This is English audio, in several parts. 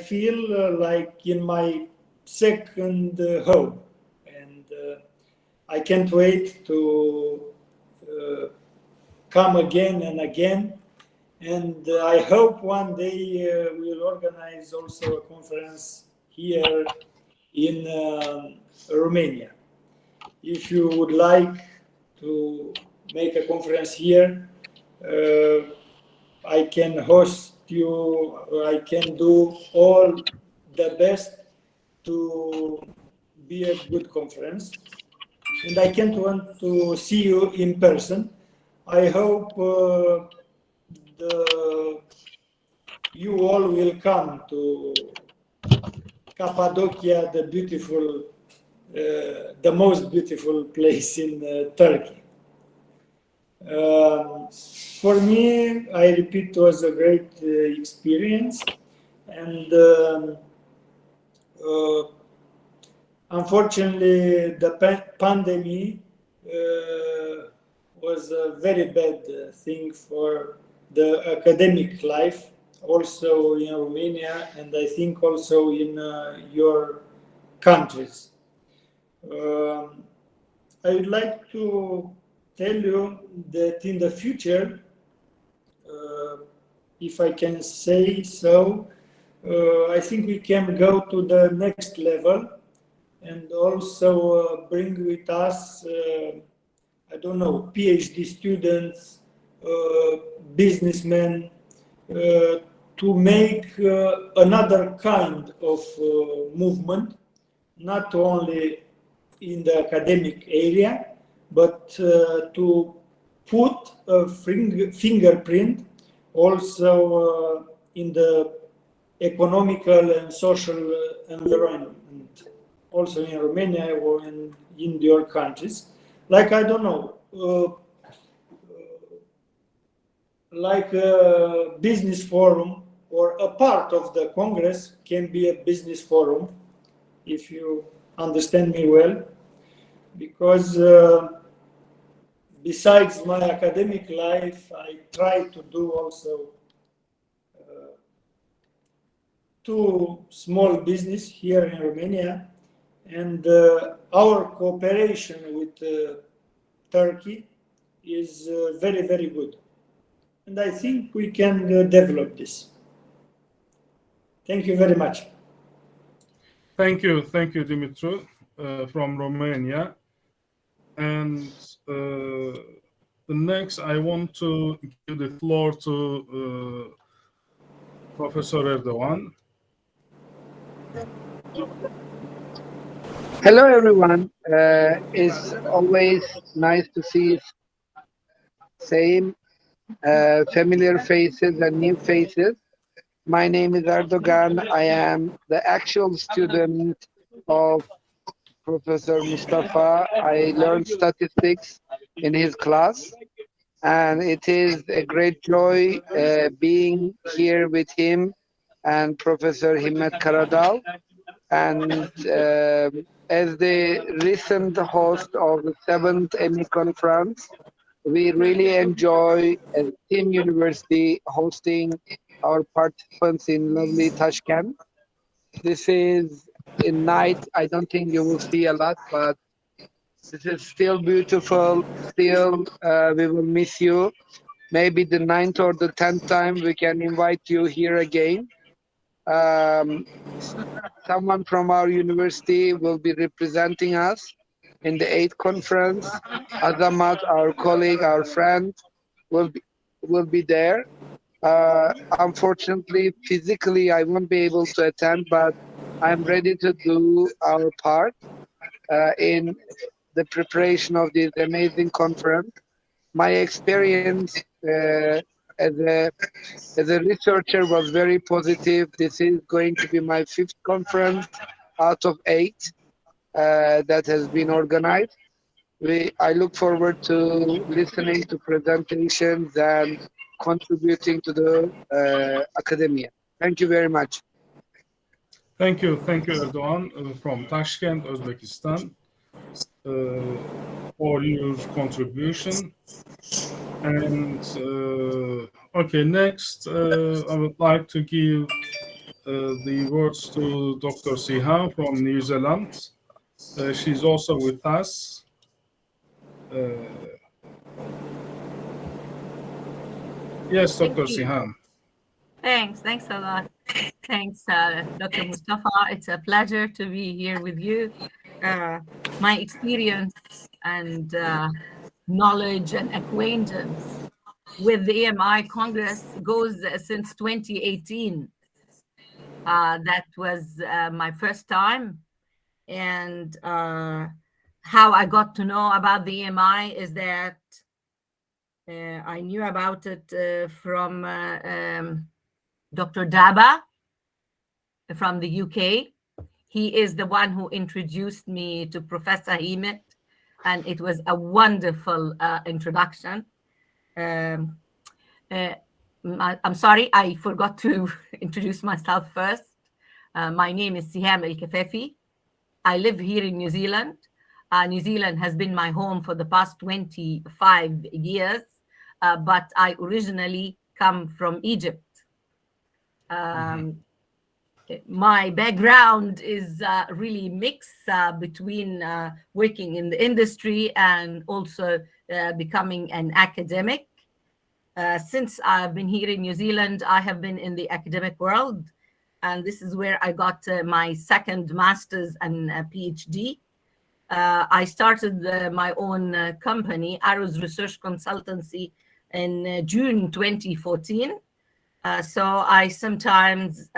feel like in my second home, and I can't wait to come again and again. And I hope one day we'll organize also a conference here in Romania. If you would like to make a conference here, I can host you, I can do all the best to be a good conference. And I can't want to see you in person. I hope you all will come to Cappadocia, the beautiful, the most beautiful place in Turkey. For me, I repeat, it was a great experience, and unfortunately, the pandemic was a very bad thing for the academic life, also in Romania, and I think also in your countries. I would like to tell you that in the future, if I can say so, I think we can go to the next level and also bring with us, I don't know, PhD students, businessmen, to make another kind of movement, not only in the academic area, but to put a fingerprint also in the economical and social environment, also in Romania or in your countries. Like, I don't know, like a business forum, or a part of the Congress can be a business forum, if you understand me well, because besides my academic life, I try to do also two small business here in Romania, and our cooperation with Turkey is very, very good. And I think we can develop this. Thank you very much. Thank you, Dimitru, from Romania. And the next, I want to give the floor to Professor Erdogan. Hello, everyone. It's always nice to see same familiar faces and new faces. My name is Erdogan. I am the actual student of Professor Mustafa. I learned statistics in his class, and it is a great joy being here with him and Professor Himmet Karadal. And as the recent host of the 7th EMI conference, we really enjoy as Team University hosting our participants in lovely Tashkent. This is in night. I don't think you will see a lot, but this is still beautiful. Still, we will miss you. Maybe the 9th or the 10th time we can invite you here again. Someone from our university will be representing us in the 8th conference. Azamat, our colleague, our friend, will be there. Unfortunately, physically, I won't be able to attend, but I'm ready to do our part in the preparation of this amazing conference. My experience as a researcher was very positive. This is going to be my 5th conference out of 8 that has been organized. I look forward to listening to presentations and contributing to the academia. Thank you very much. Thank you, Erdogan, from Tashkent, Uzbekistan, for your contribution. And okay, next, I would like to give the words to Dr. Siham from New Zealand. She's also with us. Yes, Thank Dr. you. Siham. Thanks a lot. Thanks, Dr. Mustafa. It's a pleasure to be here with you. My experience and knowledge and acquaintance with the EMI Congress goes since 2018. That was my first time. And how I got to know about the EMI is that I knew about it from Dr. Daba from the UK. He is the one who introduced me to Professor Hemet, and it was a wonderful introduction. I'm sorry, I forgot to introduce myself first. My name is Siham El Kafefi. I live here in New Zealand. New Zealand has been my home for the past 25 years, but I originally come from Egypt. My background is really mixed between working in the industry and also becoming an academic. Since I've been here in New Zealand, I have been in the academic world, and this is where I got my second master's and PhD. I started my own company, Arrows Research Consultancy, in June 2014. So I sometimes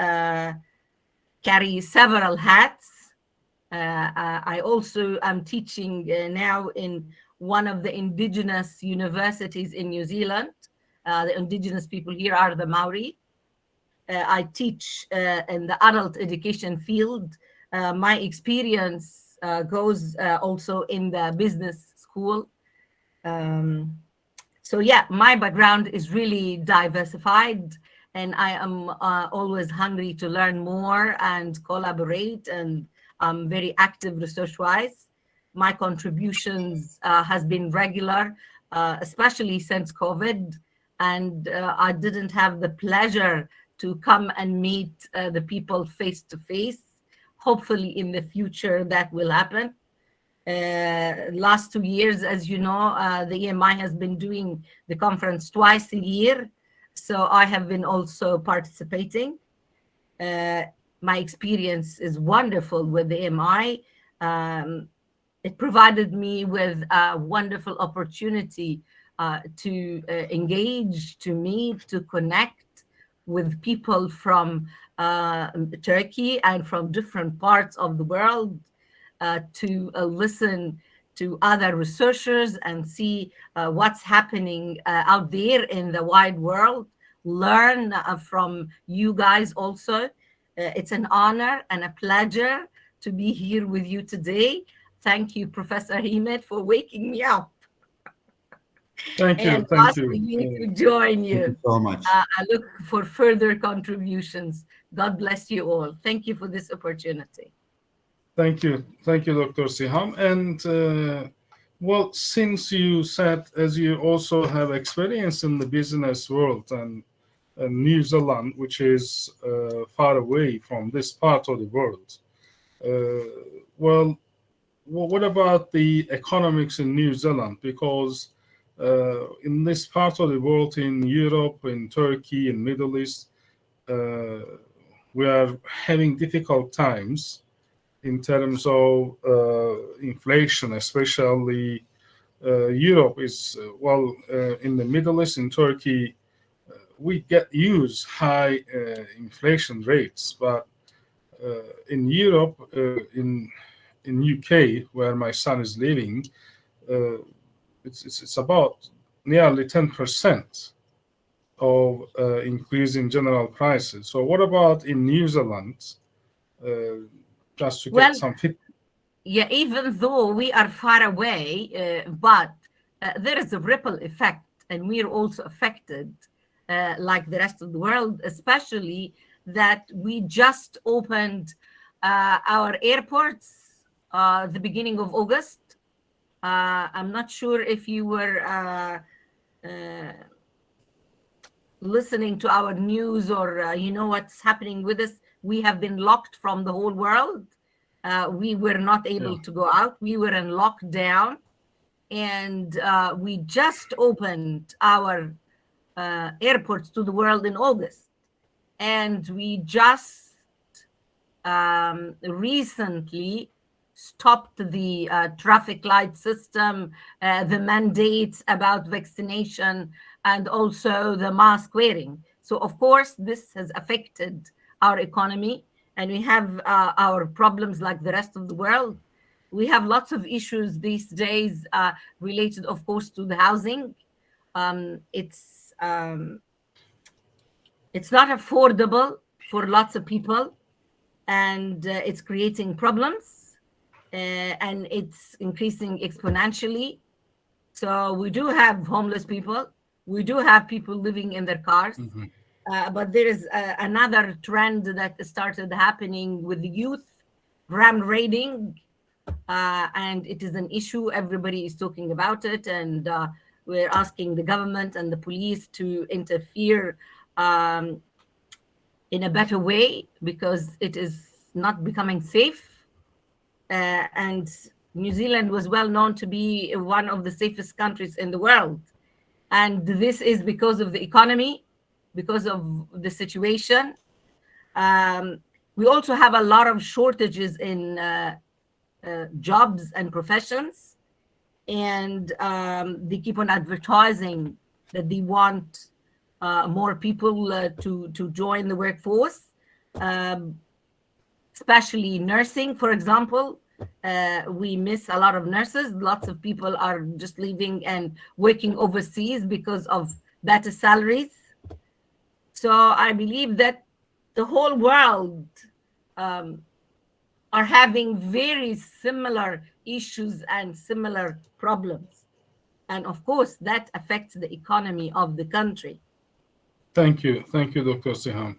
carry several hats. I also am teaching now in one of the indigenous universities in New Zealand. The indigenous people here are the Maori. I teach in the adult education field. My experience goes also in the business school. So yeah, my background is really diversified, and I am always hungry to learn more and collaborate, and I'm very active research-wise. My contributions has been regular, especially since COVID, and I didn't have the pleasure to come and meet the people face to face. Hopefully in the future that will happen. Last 2 years, as you know, the EMI has been doing the conference twice a year. So I have been also participating. My experience is wonderful with the EMI. It provided me with a wonderful opportunity to engage, to meet, to connect with people from Turkey and from different parts of the world, to listen to other researchers and see what's happening out there in the wide world, learn from you guys also. It's an honor and a pleasure to be here with you today. Thank you, Professor Hemet, for waking me up. Thank you. And Thank asking you. me to join you. Thank you so much. I look for further contributions. God bless you all. Thank you for this opportunity. Thank you. Thank you, Dr. Siham. And well, since you said, as you also have experience in the business world and New Zealand, which is far away from this part of the world, well, what about the economics in New Zealand? Because in this part of the world, in Europe, in Turkey, in Middle East, we are having difficult times in terms of inflation, especially Europe is, in the Middle East, in Turkey, we use high inflation rates, but in Europe, in UK, where my son is living, it's about nearly 10% of increase in general prices. So what about in New Zealand? Just to get some feedback. Yeah, even though we are far away, but there is a ripple effect, and we are also affected like the rest of the world, especially that we just opened our airports the beginning of August. I'm not sure if you were listening to our news or you know what's happening with us, we have been locked from the whole world. We were not able to go out. We were in lockdown, and we just opened our airports to the world in August, and we just recently stopped the traffic light system, the mandates about vaccination, and also the mask wearing. So, of course, this has affected our economy, and we have our problems like the rest of the world. We have lots of issues these days related, of course, to the housing. It's not affordable for lots of people, and it's creating problems, and it's increasing exponentially. So we do have homeless people. We do have people living in their cars. But there is another trend that started happening with the youth, ram raiding, and it is an issue. Everybody is talking about it, and we're asking the government and the police to interfere in a better way, because it is not becoming safe. And New Zealand was well known to be one of the safest countries in the world. And this is because of the economy, because of the situation. We also have a lot of shortages in jobs and professions. And they keep on advertising that they want more people to join the workforce, especially nursing, for example. We miss a lot of nurses. Lots of people are just leaving and working overseas because of better salaries. So I believe that the whole world are having very similar issues and similar problems. And of course, that affects the economy of the country. Thank you, Dr. Siham.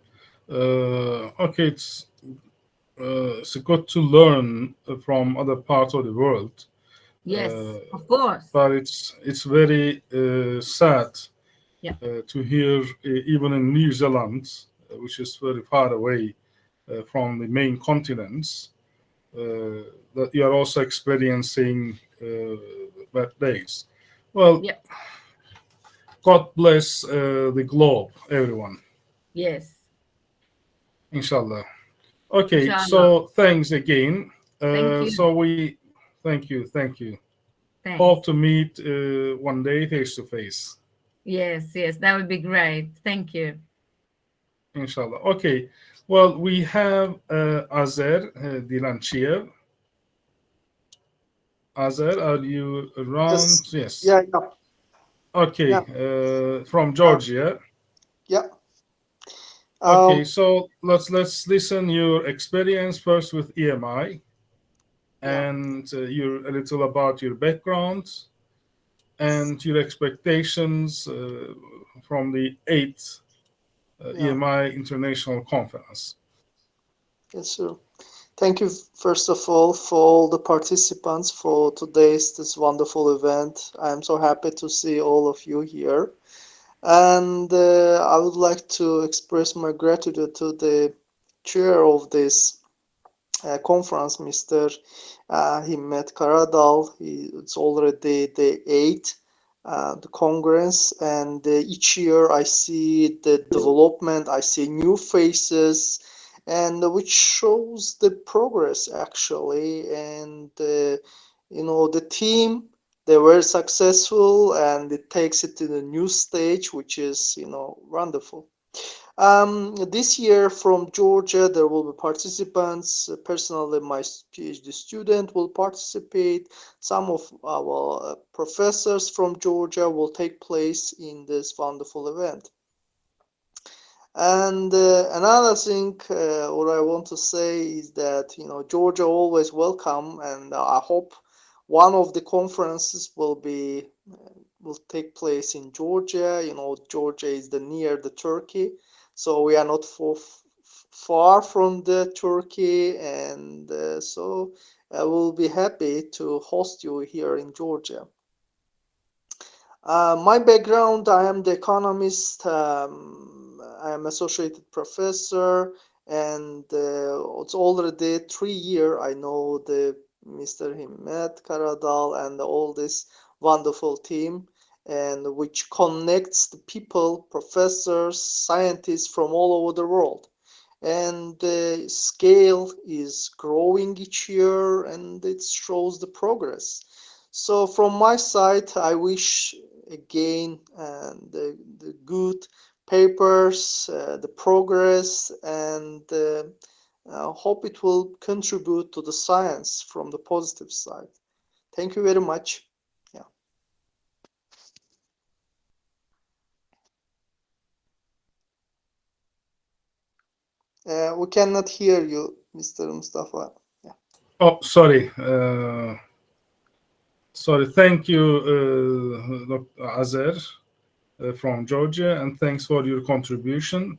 Okay, it's good to learn from other parts of the world. Yes, of course. But it's very sad to hear, even in New Zealand, which is very far away from the main continents, that you are also experiencing bad days. Well, God bless the globe, everyone. Yes. Inshallah. Okay, Inshallah. so thanks again. Thank you. So thank you. Thanks. Hope to meet one day face to face. Yes, that would be great. Thank you. Inshallah. Okay. Well, we have Azer Dilanchier. Azer, are you around? Yes. Yeah. Okay. Yeah. From Georgia. Yeah. Okay, so let's listen your experience first with EMI, and a little about your background and your expectations from the 8th EMI International Conference. Yes, sir. Thank you, first of all, for all the participants for this wonderful event. I am so happy to see all of you here. And I would like to express my gratitude to the chair of this conference, Mr. Himmet Karadal. It's already the 8th the Congress, and each year I see the development, I see new faces, and which shows the progress actually. And the team, they were successful, and it takes it to the new stage, which is wonderful. This year from Georgia, there will be participants. Personally, my PhD student will participate. Some of our professors from Georgia will take place in this wonderful event. And another thing, what I want to say is that Georgia always welcome, and I hope one of the conferences will take place in Georgia. Georgia is near the Turkey. So we are not far from the Turkey, and so I will be happy to host you here in Georgia. My background, I am the economist. I am associated professor and it's already 3 years I know the Mr. Himmet Karadal and all this wonderful team, and which connects the people, professors, scientists from all over the world. And the scale is growing each year, and it shows the progress. So from my side, I wish again the good papers, the progress, and hope it will contribute to the science from the positive side. Thank you very much. We cannot hear you, Mr. Mustafa. Oh, sorry. Sorry. Thank you, Dr. Azer from Georgia, and thanks for your contribution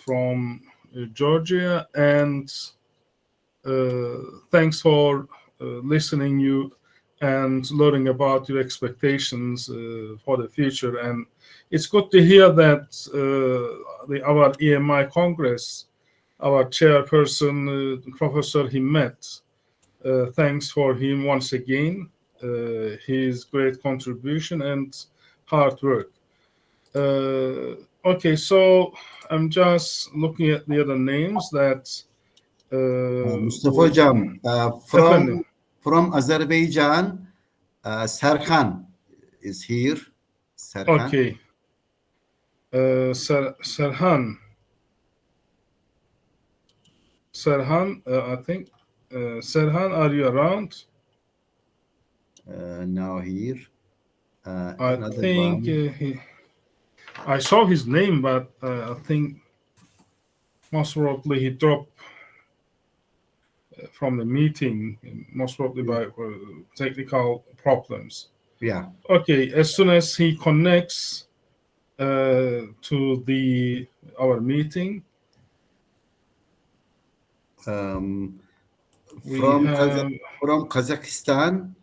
from Georgia, and thanks for listening you and learning about your expectations for the future. And it's good to hear that our EMI Congress, our chairperson, Professor Himmet, thanks for him once again, his great contribution and hard work. Okay, so I'm just looking at the other names that Mustafa Hocam, from Azerbaijan, Serkan is here. Serkan. Okay. Serhan. Serhan, I think. Serhan, are you around? Now here. I think I saw his name, but I think most probably he dropped from the meeting, most probably by technical problems. Yeah. Okay, as soon as he connects to our meeting, From have, Kazakhstan.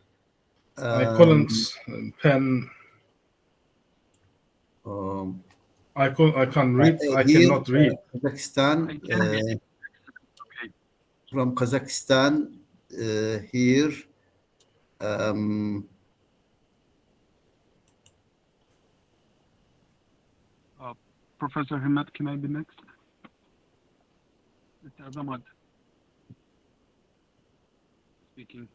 I couldn't pen. I can't read. I cannot read. Kazakhstan. From Kazakhstan here. Professor Himmet, can I be next? It's Azamat speaking.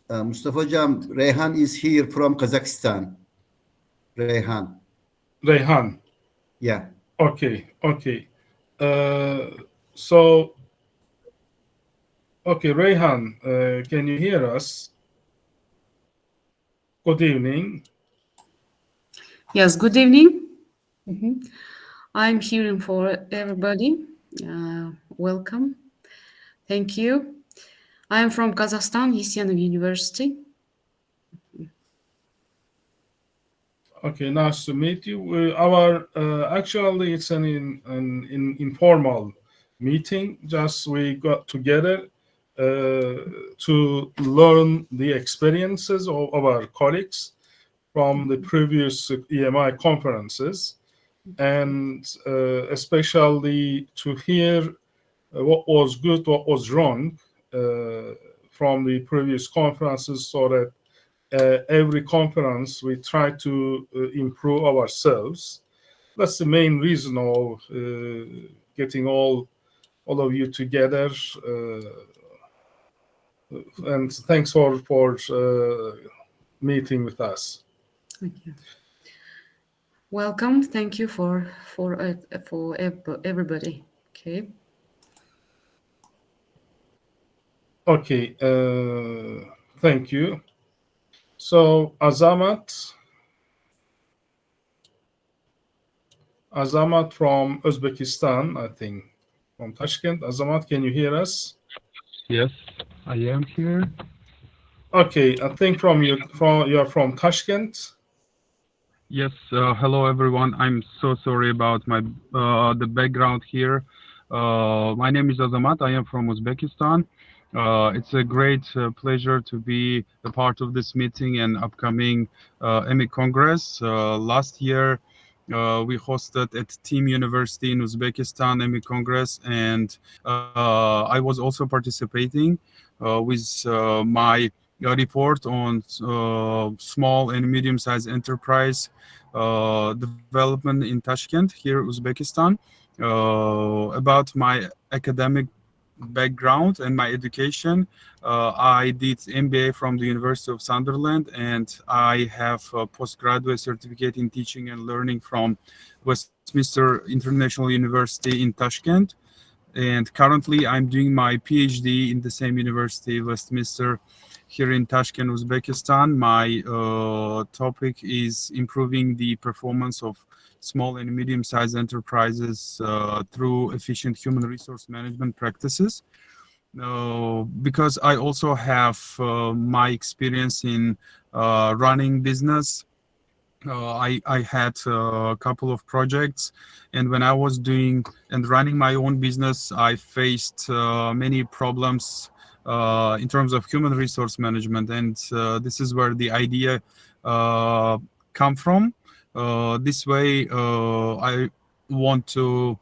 Mustafa Hocam, Reyhan is here from Kazakhstan. Reyhan. Reyhan. Yeah. Okay. So, okay, Reyhan, can you hear us? Good evening. Yes, good evening. I'm hearing for everybody. Welcome. Thank you. I am from Kazakhstan, Isyanov University. Okay, nice to meet you. Our actually it's an informal meeting. Just we got together to learn the experiences of our colleagues from the previous EMI conferences, and especially to hear what was good, what was wrong from the previous conferences, so that every conference we try to improve ourselves. That's the main reason of getting all of you together. And thanks for meeting with us. Thank you. Welcome. Thank you for everybody. Okay. Okay. Thank you. So Azamat from Uzbekistan, I think, from Tashkent. Azamat, can you hear us? Yes, I am here. Okay, I think you're from Tashkent. Yes, hello everyone. I'm so sorry about my the background here. My name is Azamat. I am from Uzbekistan. It's a great pleasure to be a part of this meeting and upcoming EMI Congress. Last year, We hosted at Team University in Uzbekistan EMI Congress, and I was also participating with my report on small and medium-sized enterprise development in Tashkent, here Uzbekistan, about my academic background and my education. I did MBA from the University of Sunderland, and I have a postgraduate certificate in teaching and learning from Westminster International University in Tashkent. And currently, I'm doing my PhD in the same university, Westminster, here in Tashkent, Uzbekistan. My topic is improving the performance of small and medium-sized enterprises through efficient human resource management practices. Because I also have my experience in running business. I had a couple of projects, and when I was doing and running my own business, I faced many problems in terms of human resource management, and this is where the idea come from. This way, I want to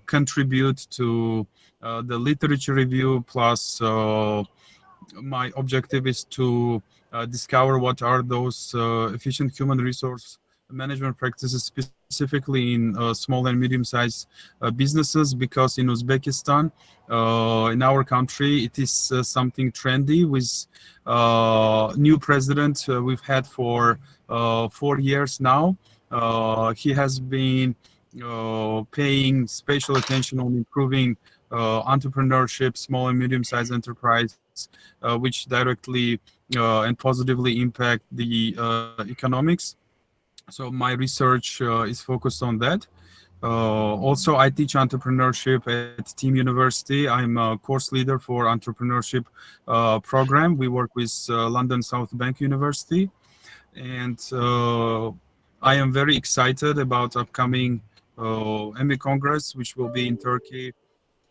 contribute to the literature review, plus my objective is to discover what are those efficient human resource management practices specifically in small and medium-sized businesses, because in Uzbekistan, in our country, it is something trendy with new president we've had for 4 years now. He has been paying special attention on improving entrepreneurship, small and medium-sized enterprise, which directly and positively impact the economics. So my research is focused on that. Also, I teach entrepreneurship at Team University. I'm a course leader for entrepreneurship program. We work with London South Bank University, and I am very excited about upcoming EMI Congress, which will be in Turkey,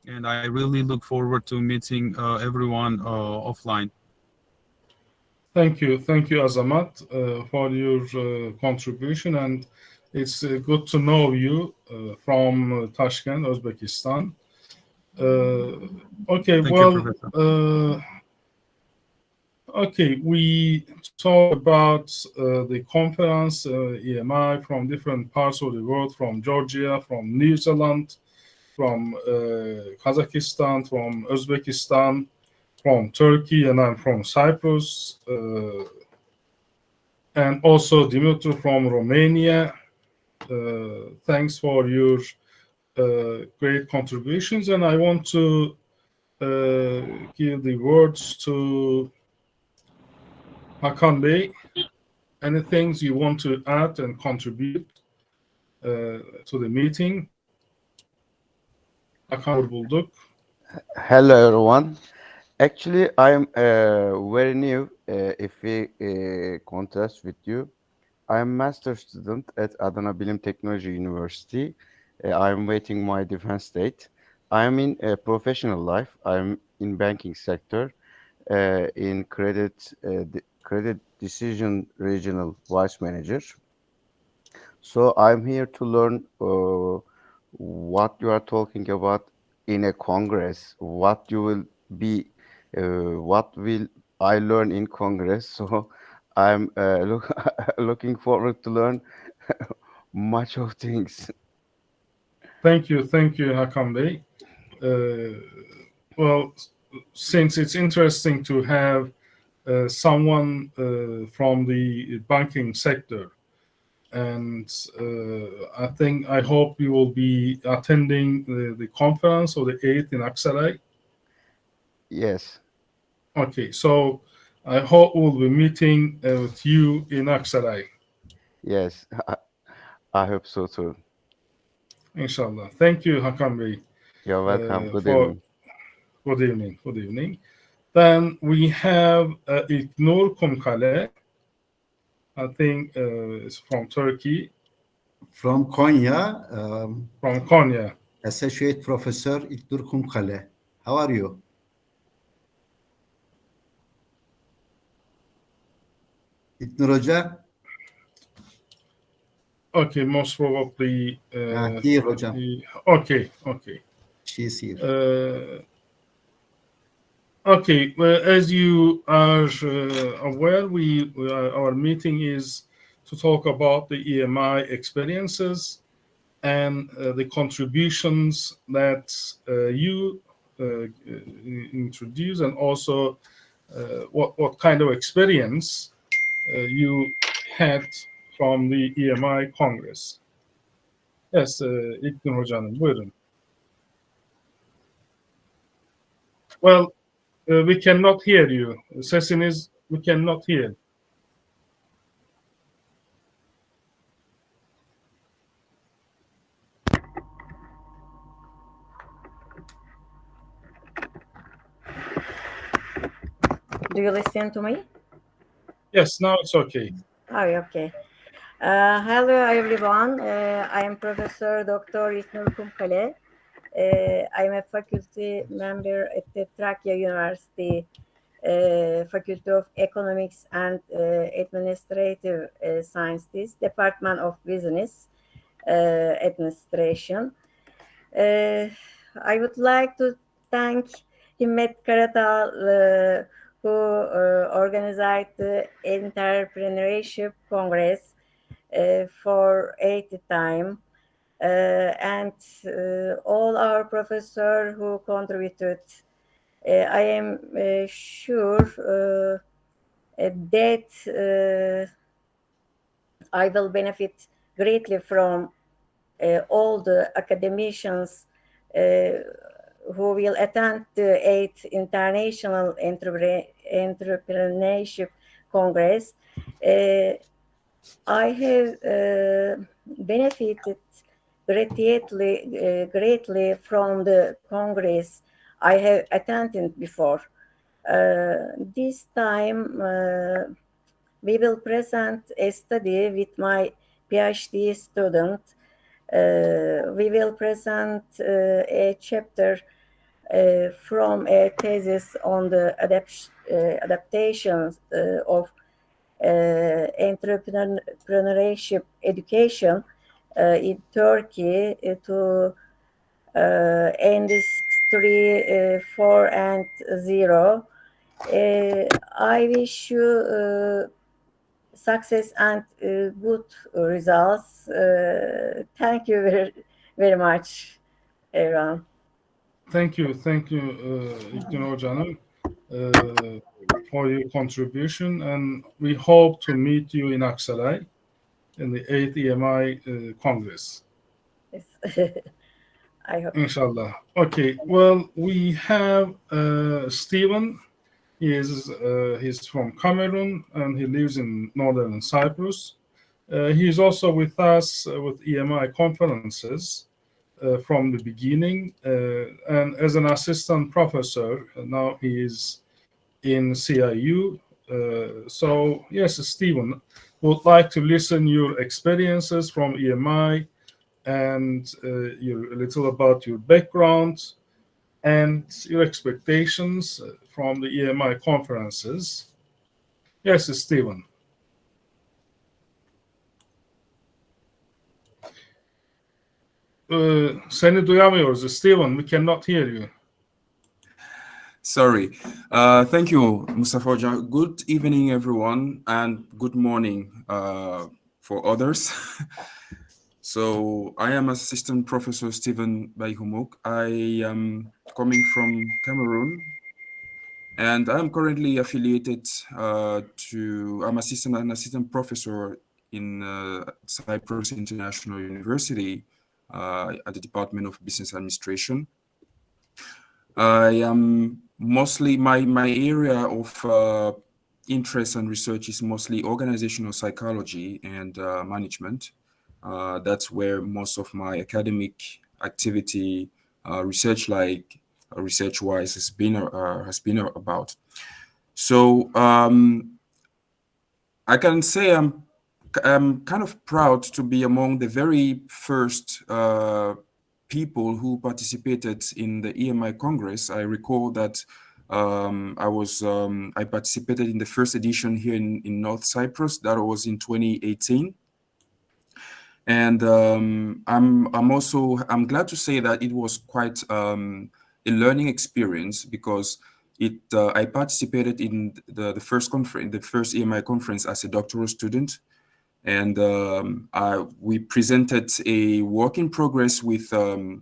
and I really look forward to meeting everyone offline. Thank you, Azamat, for your contribution, and it's good to know you from Tashkent, Uzbekistan. Okay, Thank well, you, Professor. okay, we talked about the conference, EMI, from different parts of the world, from Georgia, from New Zealand, from Kazakhstan, from Uzbekistan, from Turkey, and I'm from Cyprus, and also Dimitri from Romania. Thanks for your great contributions, and I want to give the words to Hakan Bey. Any things you want to add and contribute to the meeting? Hakan Bulduk. Hello, everyone. Actually, I'm very new. If we contrast with you, I'm master student at Adana Bilim Technology University. I'm waiting my defense date. I'm in professional life. I'm in banking sector, in credit decision regional vice manager. So I'm here to learn what you are talking about in a congress. What you will be, what will I learn in congress? So I'm looking forward to learn much of things. Thank you, Hakan Bey. Well, since it's interesting to have someone from the banking sector, and I hope you will be attending the conference on the 8th in Aksaray. Yes. Okay, so I hope we'll be meeting with you in Aksaray. Yes, I hope so too. Inshallah. Thank you, Hakan Bey. You're welcome. Good evening. Good evening. Then we have İlknur Kumkale. I think it's from Turkey. From Konya. From Konya. Associate Professor İlknur Kumkale. How are you? İlknur Hoca. Okay, most probably. Here hocam. Okay. She is here. Okay, well, as you are aware, our meeting is to talk about the EMI experiences and the contributions that you introduce, and also what kind of experience you had from the EMI Congress. Yes, İlknur Hocam, buyurun. Well, we cannot hear you. Sesiniz, we cannot hear. Do you listen to me? Yes, now it's okay. Oh, okay. Hello, everyone. I am Professor Dr. İlknur Kumkale. I am a faculty member at the Trakya University Faculty of Economics and Administrative Sciences, Department of Business Administration. I would like to thank Himmet Karatal, who organized the Entrepreneurship Congress for 80th time, and all our professors who contributed. I am sure that I will benefit greatly from all the academicians who will attend the 8th International Entrepreneurship Congress. I have benefited greatly from the Congress I have attended before. This time, we will present a study with my PhD student. We will present a chapter from a thesis on the adaptations of entrepreneurship education in Turkey to Industry 4.0. I wish you success and good results. Thank you very much, everyone. Thank you, İlknur Hocam, for your contribution, and we hope to meet you in Aksaray in the 8th EMI Congress. Yes. I hope. Inshallah. Okay, well, we have Stephen. He's from Cameroon and he lives in northern Cyprus. He's also with us with EMI conferences from the beginning, and as an assistant professor, now he is in CIU. So yes, Stephen, would like to listen your experiences from EMI and a little about your background and your expectations from the EMI conferences. Yes, Stephen. Seni duyamıyoruz. Stephen, we cannot hear you. Sorry. Thank you, Mustafa Hoca. Good evening, everyone, and good morning for others. So I am Assistant Professor Stephen Bayhumuk. I am coming from Cameroon, and I am currently affiliated I'm an assistant professor in Cyprus International University at the Department of Business Administration. I am mostly, my area of interest and research is mostly organizational psychology and management. That's where most of my academic activity, research-wise, has been about. So I can say I'm kind of proud to be among the very first people who participated in the EMI Congress. I recall that I participated in the first edition here in North Cyprus. That was in 2018. And I'm glad to say that it was quite a learning experience, because I participated in the first conference, the first EMI conference, as a doctoral student, and we presented a work in progress with a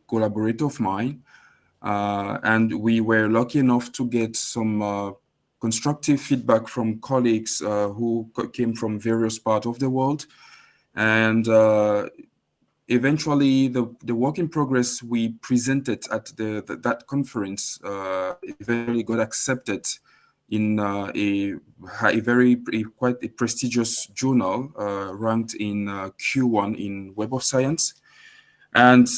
collaborator of mine, and we were lucky enough to get some constructive feedback from colleagues who came from various parts of the world. And eventually, the work in progress we presented at that conference eventually got accepted in quite a prestigious journal, ranked in Q1 in Web of Science. And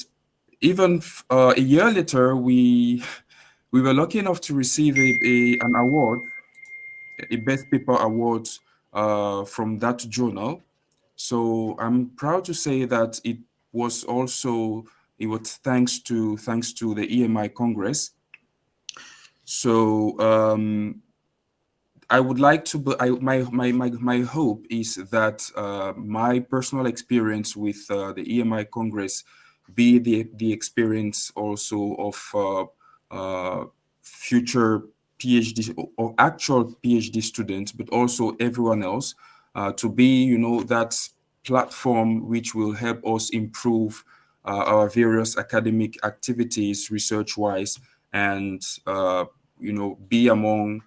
even a year later, we were lucky enough to receive an award, a Best Paper Award from that journal. So I'm proud to say that it was thanks to the EMI Congress. So I would like to, my hope is that my personal experience with the EMI Congress be the experience also of future PhD or actual PhD students, but also everyone else, to be, that platform which will help us improve our various academic activities research-wise, and be among,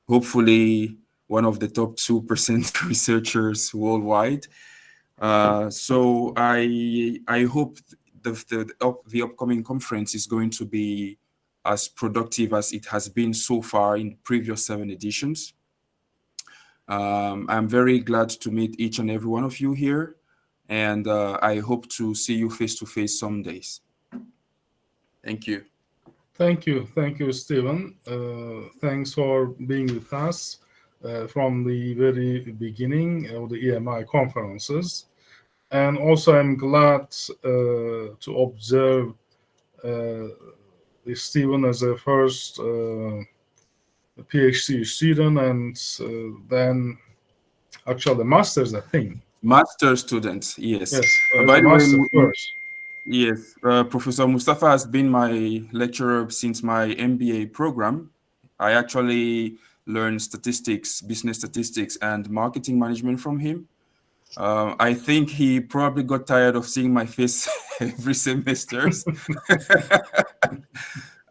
hopefully, one of the top 2% researchers worldwide. So I hope the upcoming conference is going to be as productive as it has been so far in previous 7 editions. I'm very glad to meet each and every one of you here, and I hope to see you face to face some days. Thank you. Thank you, Stephen. Thanks for being with us from the very beginning of the EMI conferences. And also, I'm glad to observe Stephen as a first PhD student, and then actually a master's, I think. Master student, yes. Yes, by the master way, first. Yes, Professor Mustafa has been my lecturer since my MBA program. I actually learned statistics, business statistics, and marketing management from him. I think he probably got tired of seeing my face every semester.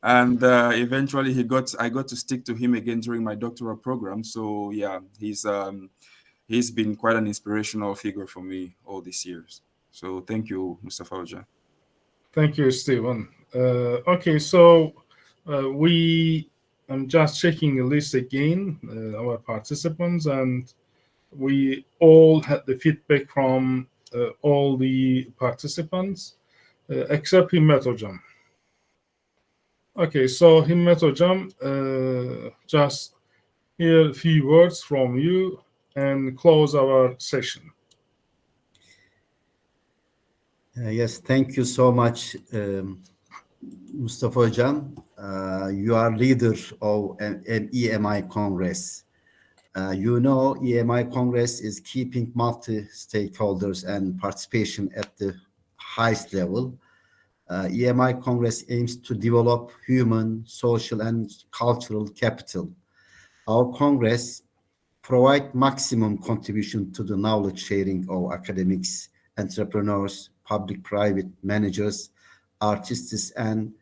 And eventually I got to stick to him again during my doctoral program. So yeah, he's been quite an inspirational figure for me all these years. So thank you, Mustafa Hoja. Thank you, Stephen. Okay, so I'm just checking the list again, our participants, and we all had the feedback from all the participants, except Himmet Hocam. Okay, so Himmet Hocam, just hear a few words from you and close our session. Yes, thank you so much, Mustafa Hocam. You are leader of an EMI Congress. EMI Congress is keeping multi-stakeholders and participation at the highest level. EMI Congress aims to develop human, social, and cultural capital. Our Congress provides maximum contribution to the knowledge sharing of academics, entrepreneurs, public-private managers, artists, and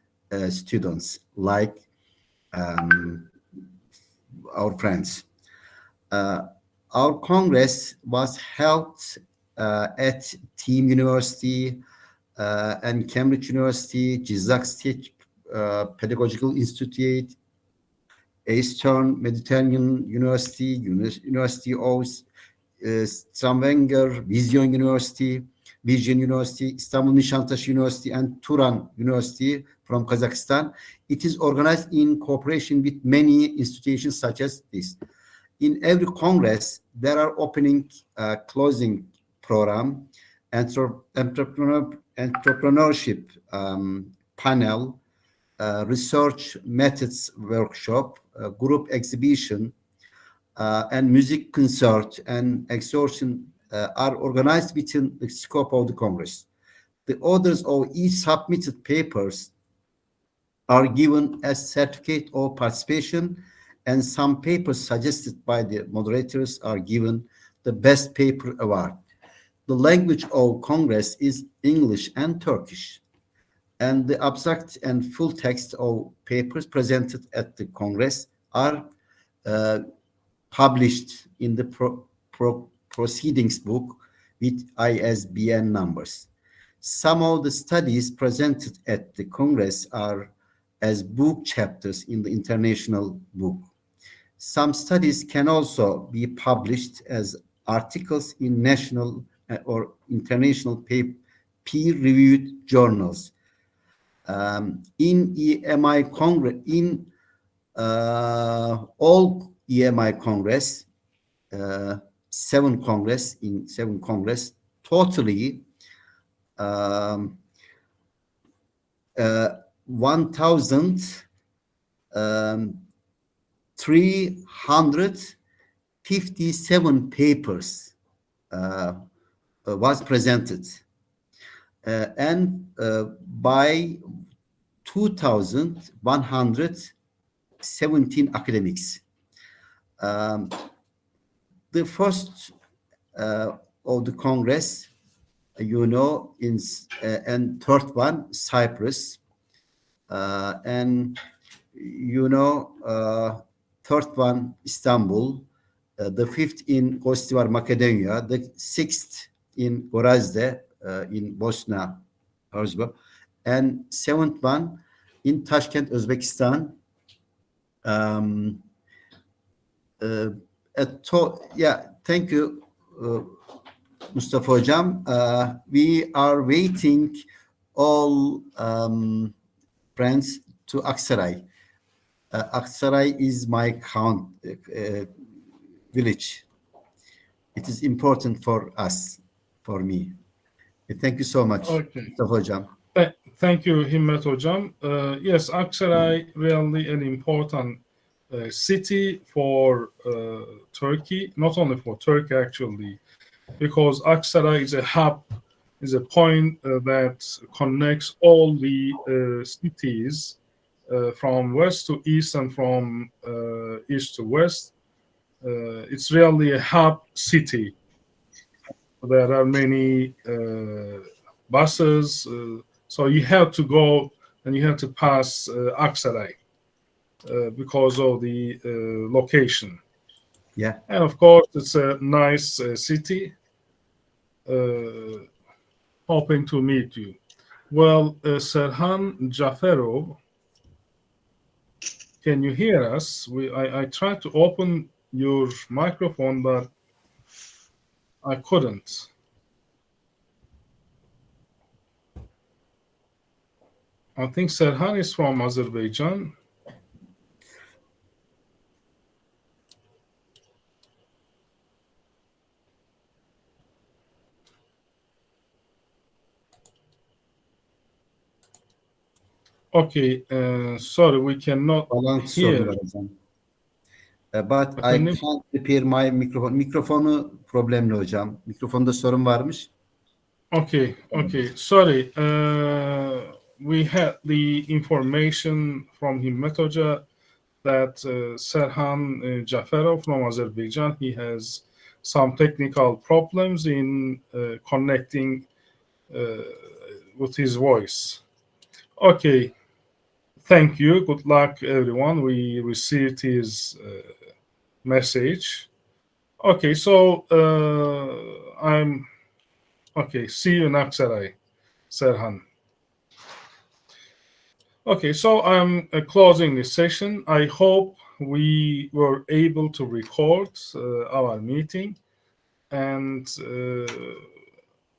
students, like our friends. Our Congress was held at Team University and Cambridge University, Cizak State Pedagogical Institute, Eastern Mediterranean University, University of Stavanger, Vision University, Istanbul Nişantaşı University, and Turan University from Kazakhstan. It is organized in cooperation with many institutions such as this. In every Congress, there are opening, closing program, entrepreneurship panel, research methods workshop, group exhibition, and music concert and are organized within the scope of the Congress. The authors of each submitted papers are given as certificate of participation, and some papers suggested by the moderators are given the Best Paper Award. The language of Congress is English and Turkish, and the abstract and full text of papers presented at the Congress are published in the proceedings book with ISBN numbers. Some of the studies presented at the Congress are as book chapters in the international book. Some studies can also be published as articles in national or international peer-reviewed journals. In EMI Congress, in all EMI Congress, seven Congress, totally 1,357 papers was presented, and by 2,117 academics. The first of the Congress, and third one, Cyprus, and third one, Istanbul, the fifth in Kostivar, Macedonia, the sixth in Gorazde, in Bosnia, Herzegovina, and seventh one in Tashkent, Uzbekistan. Thank you, Mustafa Hocam. We are waiting all friends to Aksaray. Aksaray is my village. It is important for us, for me. Thank you so much, Mustafa Hocam. Thank you, Himmet Hocam. Yes, Aksaray really an important city for Turkey, not only for Turkey actually, because Aksaray is a hub, is a point that connects all the cities from west to east and from east to west. It's really a hub city. There are many buses, so you have to go and you have to pass Aksaray because of the location. Yeah. And of course, it's a nice city. Hoping to meet you. Well, Serhan Jaferov, can you hear us? I tried to open your microphone, but I couldn't. I think Serhan is from Azerbaijan. Okay, sorry, we cannot hear. But I can't repair my microphone. Mikrofonu problemli hocam. Mikrofonda sorun varmış. Okay. Sorry. We had the information from Himmet Hoca that Serhan Jaferov from Azerbaijan, he has some technical problems in connecting with his voice. Okay. Thank you. Good luck, everyone. We received his message. Okay, so see you in Aksaray, Serhan. Okay, so I'm closing this session. I hope we were able to record our meeting, and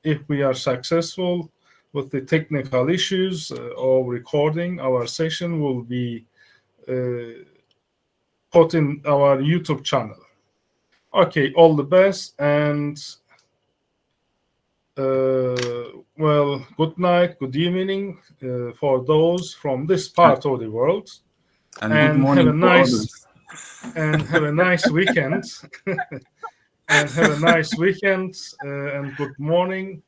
if we are successful with the technical issues of recording, our session will be put in our YouTube channel. Okay, all the best, and well, good night, good evening for those from this part of the world, and good morning have a nice weekend. and have a nice weekend and good morning.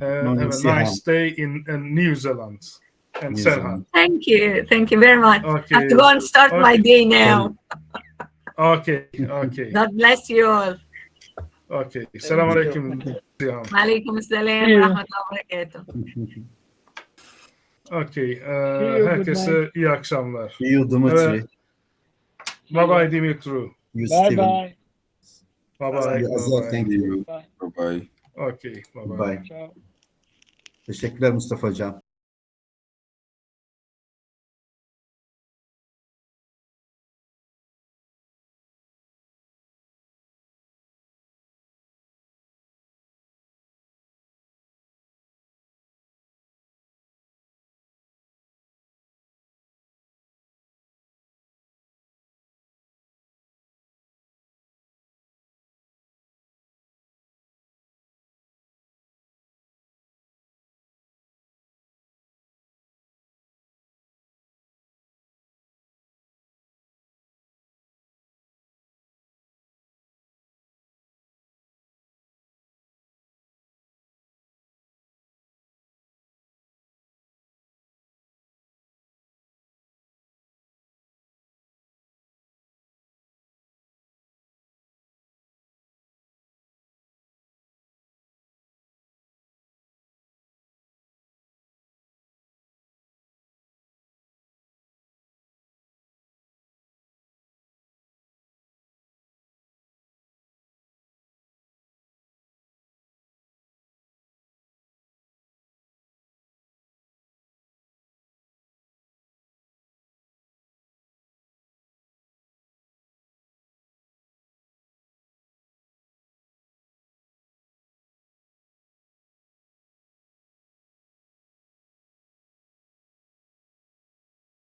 Morning, Have a Siham. nice day in New Zealand and New Serhan. Thank you. Thank you very much. I have Okay. to go and start my Okay. day now. Okay. Okay. God bless you all. Okay. Selamun aleyküm. Siham. Alaikum assalam See you. wa rahmatullahi wa barakatuh. Okay. you, good Herkese iyi akşamlar. See you, Dimitri. Evet. Bye bye Dimitru. You, Bye Steven. bye. Bye See bye. you, Azar. Bye bye. Thank you. Bye bye. Okay. Bye bye. Bye. Ciao. Teşekkürler Mustafa Hocam.